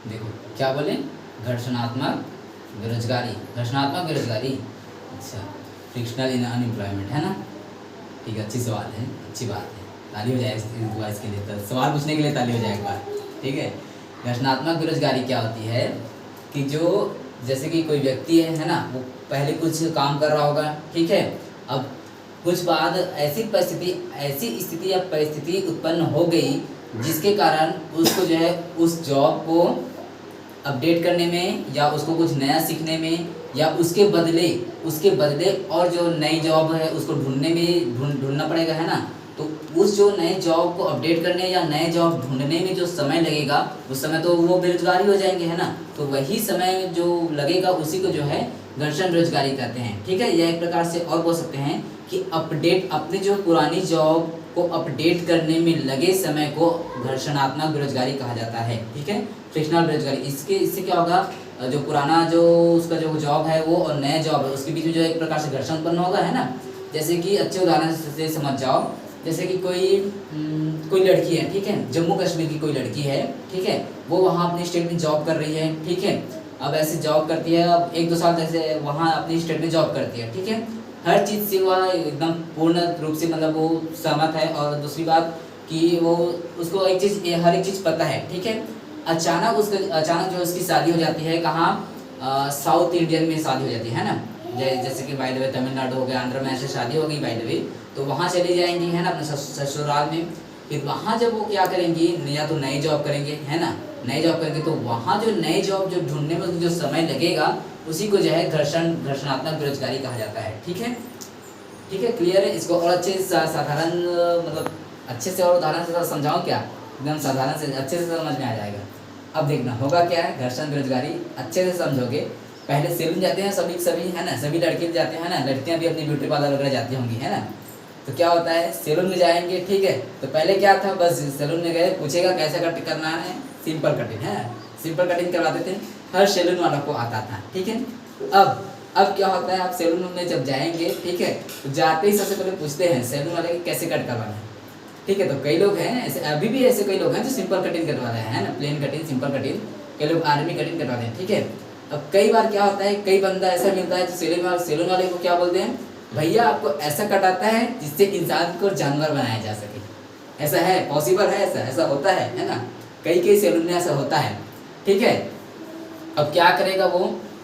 देखो क्या बोले, घर्षणात्मक बेरोजगारी, घर्षणात्मक बेरोजगारी, अच्छा फ्रिक्शनल इन अनएम्प्लॉयमेंट है ना। ठीक है, अच्छी सवाल है, अच्छी बात है, ताली हो जाए इसके लिए, तो सवाल पूछने के लिए ताली हो जाए एक बार। ठीक है, घर्षणात्मक बेरोजगारी क्या होती है कि जो जैसे कि कोई व्यक्ति है ना, वो पहले कुछ काम कर रहा होगा, ठीक है, अब कुछ बाद ऐसी स्थिति या परिस्थिति उत्पन्न हो गई जिसके कारण उसको जो है उस जॉब को अपडेट करने में या उसको कुछ नया सीखने में या उसके बदले और जो नई जॉब है उसको ढूंढने में ढूंढना पड़ेगा, है ना। तो उस जो नए जॉब को अपडेट करने या नए जॉब ढूंढने में जो समय लगेगा, उस समय तो वो बेरोजगार ही हो जाएंगे, है ना। तो वही समय जो लगेगा उसी को जो है घर्षण बेरोजगारी कहते हैं। ठीक है, यह एक प्रकार से और बोल सकते हैं कि अपडेट अपनी जो पुरानी जॉब को अपडेट करने में लगे समय को घर्षणात्मक बेरोजगारी कहा जाता है। ठीक है, फ्रिक्शनल बेरोजगारी, इससे क्या होगा, जो पुराना जो उसका जो जॉब है वो और नया जॉब है उसके बीच में जो एक प्रकार से घर्षण उत्पन्न होगा, है ना। जैसे कि अच्छे उदाहरण से समझ जाओ, जैसे कि कोई लड़की है, ठीक है, जम्मू कश्मीर की कोई लड़की है, ठीक है, वो वहाँ अपनी स्टेट में जॉब कर रही है, ठीक है। अब ऐसे जॉब करती है, अब 1-2 साल जैसे वहाँ अपनी स्टेट में जॉब करती है, ठीक है, हर चीज़ से वह एकदम पूर्ण रूप से मतलब वो सहमत है। और दूसरी बात कि वो उसको हर एक चीज़ पता है, ठीक है। अचानक जो उसकी शादी हो जाती है कहाँ, साउथ इंडियन में शादी हो जाती है ना, जैसे कि बाय द वे तमिलनाडु हो गया, आंध्र में ऐसे शादी हो गई बाय द वे, तो वहाँ चली जाएंगी, है ना, अपने ससुराल में। फिर वहाँ जब वो क्या करेंगी, या तो नई जॉब करेंगे, है ना, नई जॉब करेंगे, तो वहाँ जो नई जॉब जो ढूंढने में जो समय लगेगा उसी को जो है घर्षणात्मक बेरोजगारी कहा जाता है। ठीक है, ठीक है, क्लियर है। इसको और अच्छे साधारण मतलब अच्छे से और उदाहरण से समझाऊँ क्या, एकदम साधारण से अच्छे से समझ में आ जाएगा। अब देखना होगा क्या है घर्षण बेरोजगारी, अच्छे से समझोगे। पहले सैलून जाते हैं सभी, है ना, सभी लड़के जाते हैं ना, लड़कियां भी अपनी ब्यूटी पार्लर वगैरह जाती होंगी, है ना। तो क्या होता है, सैलून में जाएंगे, ठीक है, तो पहले क्या था, बस सैलून में गए, पूछेगा कैसा कट करना है, सिंपल कटिंग, है, सिंपल कटिंग करवाते थे, हर सैलून वालों को आता था, ठीक है। अब क्या होता है, आप सैलून में जब जाएंगे, ठीक है, तो जाते ही सबसे पहले पूछते हैं सैलून वाले के कैसे कट करवाना है, ठीक है। तो कई लोग हैं ऐसे, अभी भी ऐसे कई लोग हैं जो सिंपल कटिंग करवा रहे हैं ना, प्लेन कटिंग, सिंपल कटिंग, कई लोग आर्मी कटिंग करवा रहे हैं, ठीक है। अब कई बार क्या होता है, कई बंदा ऐसा मिलता है जो सैलून वाले को क्या बोलते हैं, भैया आपको ऐसा कटाता है जिससे इंसान को जानवर बनाया जा सके, ऐसा है, पॉसिबल है, ऐसा होता है ना, कई सैलून में ऐसा होता है, ठीक है। अब क्या करेगा वो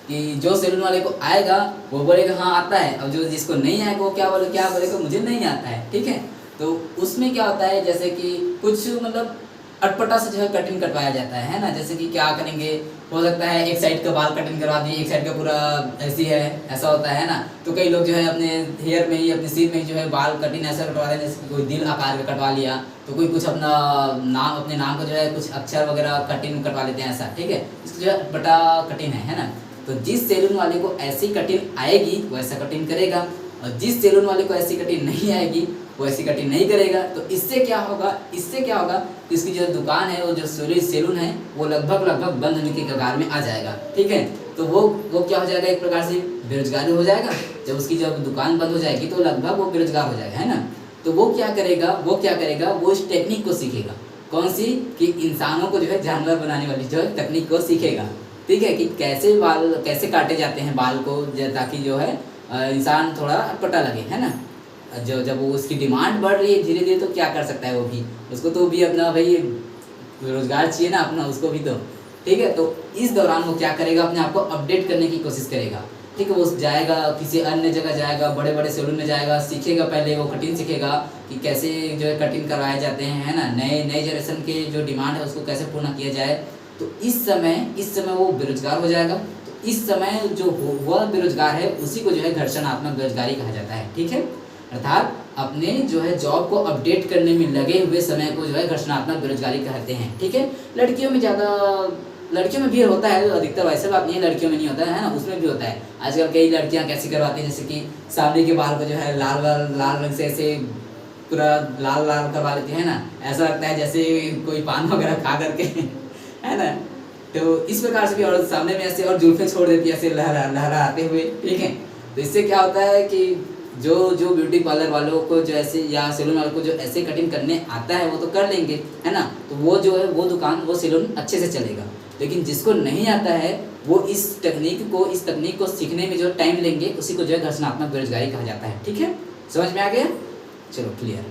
कि जो सैलून वाले को आएगा वो बोलेगा हाँ आता है, अब जो जिसको नहीं आएगा वो क्या बोलेगा मुझे नहीं आता है, ठीक है। तो उसमें क्या होता है, जैसे कि कुछ मतलब अटपटा से जो है कटिंग कटवाया जाता है ना, जैसे कि क्या करेंगे, हो सकता है एक साइड का बाल कटिंग करवा दिए, एक साइड का पूरा ऐसी है, ऐसा होता है ना। तो कई लोग जो है अपने हेयर में ही, अपने सिर में ही जो है बाल कटिंग ऐसा कटवा रहे हैं, जैसे कोई दिल आकार का कटवा लिया, तो कोई कुछ अपने नाम का जो है कुछ अक्षर वगैरह कटिंग कटवा लेते हैं, ऐसा, ठीक है। इसको जो है अटपटा कटिंग है ना। तो जिस सैलून वाले को ऐसी कटिंग आएगी वो ऐसा कटिंग करेगा, और जिस सैलून वाले को ऐसी कटिंग नहीं आएगी वो ऐसी कटिंग नहीं करेगा। तो इससे क्या होगा कि इसकी जो दुकान है, वो जो सैलून है, वो लगभग बंद होने के कगार में आ जाएगा, ठीक है। तो वो क्या हो जाएगा, एक प्रकार से बेरोजगारी हो जाएगा। जब उसकी जब दुकान बंद हो जाएगी तो लगभग वो बेरोजगार हो जाएगा, है ना। तो वो क्या करेगा, वो इस टेक्निक को सीखेगा, कौन सी, कि इंसानों को जो है जानवर बनाने वाली जो है तकनीक को सीखेगा, ठीक है, कि कैसे काटे जाते हैं बाल को, ताकि जो है इंसान थोड़ा अटपटा लगे, है ना। जब वो उसकी डिमांड बढ़ रही है धीरे धीरे, तो क्या कर सकता है वो भी, उसको तो भी अपना भाई रोजगार चाहिए ना अपना, उसको भी तो, ठीक है। तो इस दौरान वो क्या करेगा, अपने आप को अपडेट करने की कोशिश करेगा, ठीक है। वो जाएगा किसी अन्य जगह जाएगा, बड़े बड़े सैलून में जाएगा, सीखेगा, पहले वो कटिंग सीखेगा कि कैसे जो है कटिंग करवाए जाते हैं, है ना, नए जनरेशन के जो डिमांड है उसको कैसे पूर्ण किया जाए। तो इस समय वो बेरोजगार हो जाएगा। तो इस समय जो वह बेरोजगार है उसी को जो है घर्षणात्मक बेरोजगारी कहा जाता है, ठीक है। अर्थात अपने जो है जॉब को अपडेट करने में लगे हुए समय को जो है घर्षणात्मक बेरोजगारी कहते हैं, ठीक है। लड़कियों में भी होता है, अधिकतर वैसे बात नहीं है, लड़कियों में नहीं होता है ना, उसमें भी होता है। आजकल कई लड़कियां कैसी करवाती हैं, जैसे कि सामने के बाल को जो है लाल रंग से ऐसे पूरा लाल करवा लेती है ना, ऐसा लगता है जैसे कोई पान वगैरह खा करके है ना। तो इस प्रकार से भी, और सामने में ऐसे और जुल्फे छोड़ देती है ऐसे लहराते हुए, ठीक है। तो इससे क्या होता है कि जो जो ब्यूटी पार्लर वालों को जो ऐसे या सैलून वालों को जो ऐसे कटिंग करने आता है वो तो कर लेंगे, है ना, तो वो जो है वो दुकान वो सैलून अच्छे से चलेगा। लेकिन जिसको नहीं आता है वो इस तकनीक को सीखने में जो टाइम लेंगे उसी को जो है घर्षणात्मक बेरोजगारी कहा जाता है। ठीक है, समझ में आ गया? चलो क्लियर।